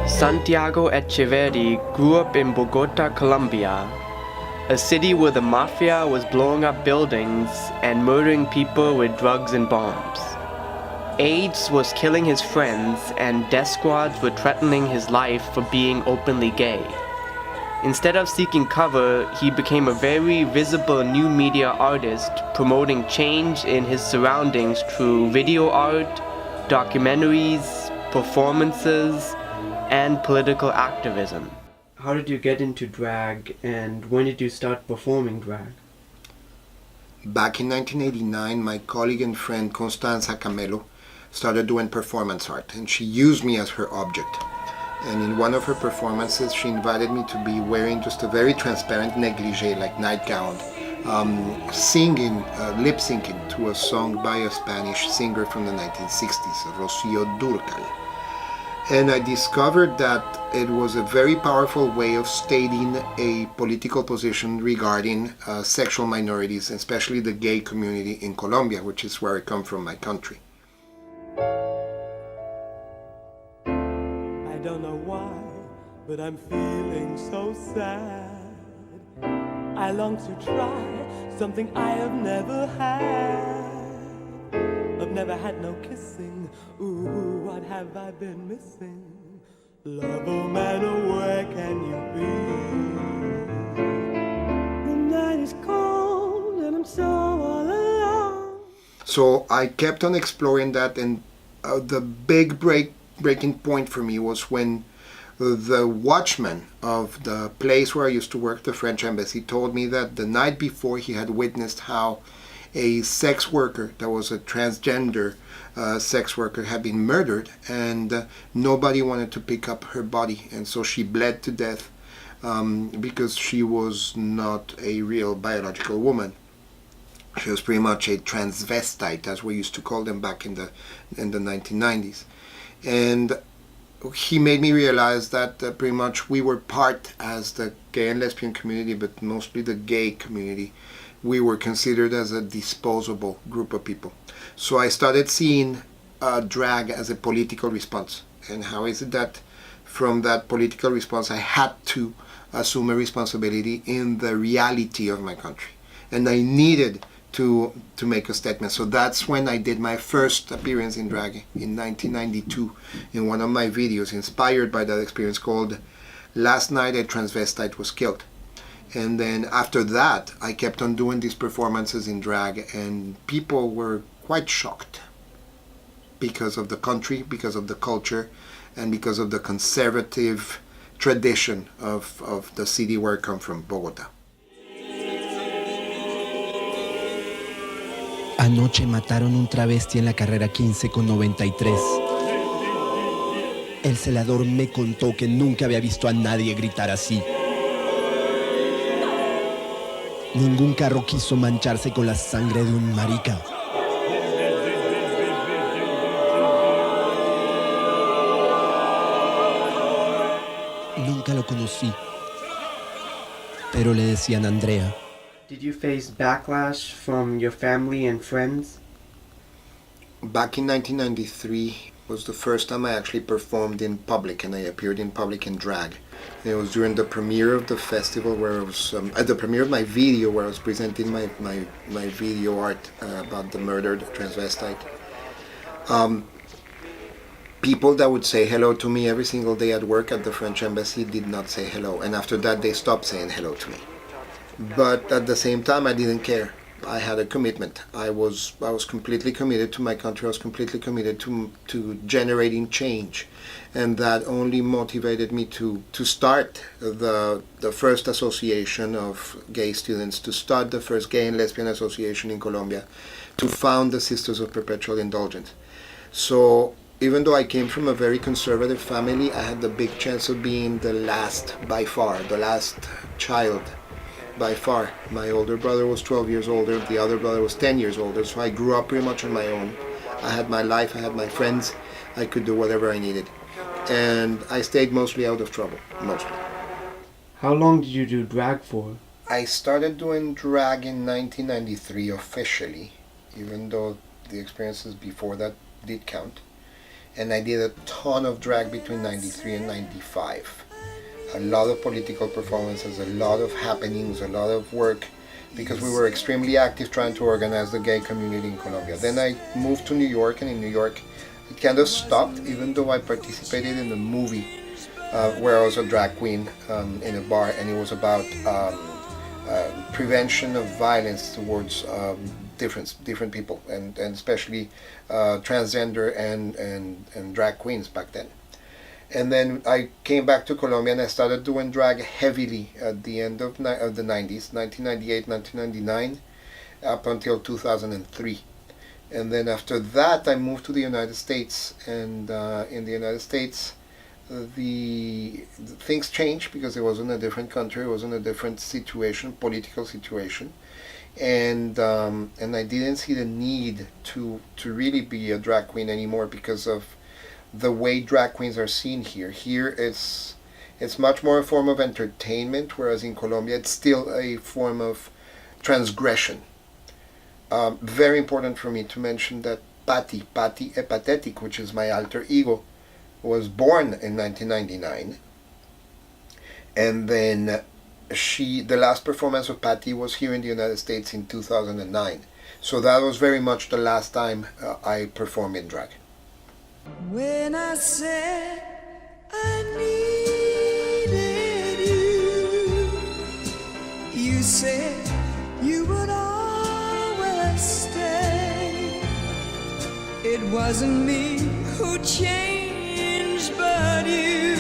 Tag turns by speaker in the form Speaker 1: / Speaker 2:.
Speaker 1: Santiago Echeverry grew up in Bogota, Colombia, a city where the mafia was blowing up buildings and murdering people with drugs and bombs. AIDS was killing his friends, and death squads were threatening his life for being openly gay. Instead of seeking cover, he became a very visible new media artist, promoting change in his surroundings through video art, documentaries, performances, and political activism. How did you get into drag, and when did you start performing drag?
Speaker 2: Back in 1989, my colleague and friend Constanza Camelo started doing performance art, and she used me as her object. And in one of her performances, she invited me to be wearing just a very transparent negligee, like nightgown, singing, lip-syncing to a song by a Spanish singer from the 1960s, Rocío Dúrcal. And I discovered that it was a very powerful way of stating a political position regarding sexual minorities, especially the gay community in Colombia, which is where I come from, my country.
Speaker 3: I don't know why, but I'm feeling so sad. I long to try something I have never had. I've never had no kissing. Ooh, what have I been missing? Love, oh man, oh, where can you be? The night is cold and I'm so all alone.
Speaker 2: So I kept on exploring that, and the big breaking point for me was when the watchman of the place where I used to work, the French embassy, told me that the night before he had witnessed how a sex worker that was a transgender sex worker had been murdered, and nobody wanted to pick up her body, and so she bled to death because she was not a real biological woman. She was pretty much a transvestite, as we used to call them back in the 1990s. And he made me realize that pretty much we were part, as the gay and lesbian community, but mostly the gay community, we were considered as a disposable group of people. So I started seeing drag as a political response. And how is it that from that political response I had to assume a responsibility in the reality of my country? And I needed to make a statement. So that's when I did my first appearance in drag in 1992 in one of my videos inspired by that experience, called Last Night a Transvestite Was Killed. And then after that, I kept on doing these performances in drag, and people were quite shocked because of the country, because of the culture, and because of the conservative tradition of the city where I come from, Bogota.
Speaker 4: Anoche mataron un travesti en la carrera 15 con 93. El celador me contó que nunca había visto a nadie gritar así. Ningún carro quiso mancharse con la sangre de un marica. Nunca lo conocí, pero le decían Andrea.
Speaker 1: Did you face backlash from your family and friends?
Speaker 2: Back in 1993 was the first time I actually performed in public, and I appeared in public in drag. It was during the premiere of the festival, where I was at the premiere of my video, where I was presenting my video art about the murdered transvestite. People that would say hello to me every single day at work at the French embassy did not say hello, and after that they stopped saying hello to me. But at the same time, I didn't care. I had a commitment. I was completely committed to my country. I was completely committed to generating change, and that only motivated me to start the first association of gay students, to start the first gay and lesbian association in Colombia, to found the Sisters of Perpetual Indulgence. So even though I came from a very conservative family, I had the big chance of being the last, by far, the last child. By far. My older brother was 12 years older, the other brother was 10 years older, so I grew up pretty much on my own. I had my life, I had my friends, I could do whatever I needed. And I stayed mostly out of trouble, mostly.
Speaker 1: How long did you do drag for?
Speaker 2: I started doing drag in 1993 officially, even though the experiences before that did count. And I did a ton of drag between 93 and 95. A lot of political performances, a lot of happenings, a lot of work, because we were extremely active trying to organize the gay community in Colombia. Then I moved to New York, and in New York it kind of stopped, even though I participated in a movie where I was a drag queen in a bar, and it was about prevention of violence towards different people, and especially transgender and drag queens back then. And then I came back to Colombia and I started doing drag heavily at the end of the 90s, 1998, 1999, up until 2003. And then after that I moved to the United States, and in the United States the things changed because it was in a different country, it was in a different situation, political situation, and I didn't see the need to really be a drag queen anymore because of the way drag queens are seen here. Here it's much more a form of entertainment, whereas in Colombia it's still a form of transgression. Very important for me to mention that Pate Epathetic, which is my alter ego, was born in 1999, and then the last performance of Pate was here in the United States in 2009. So that was very much the last time I performed in drag.
Speaker 5: When I said I needed you, you said you would always stay. It wasn't me who changed, but you.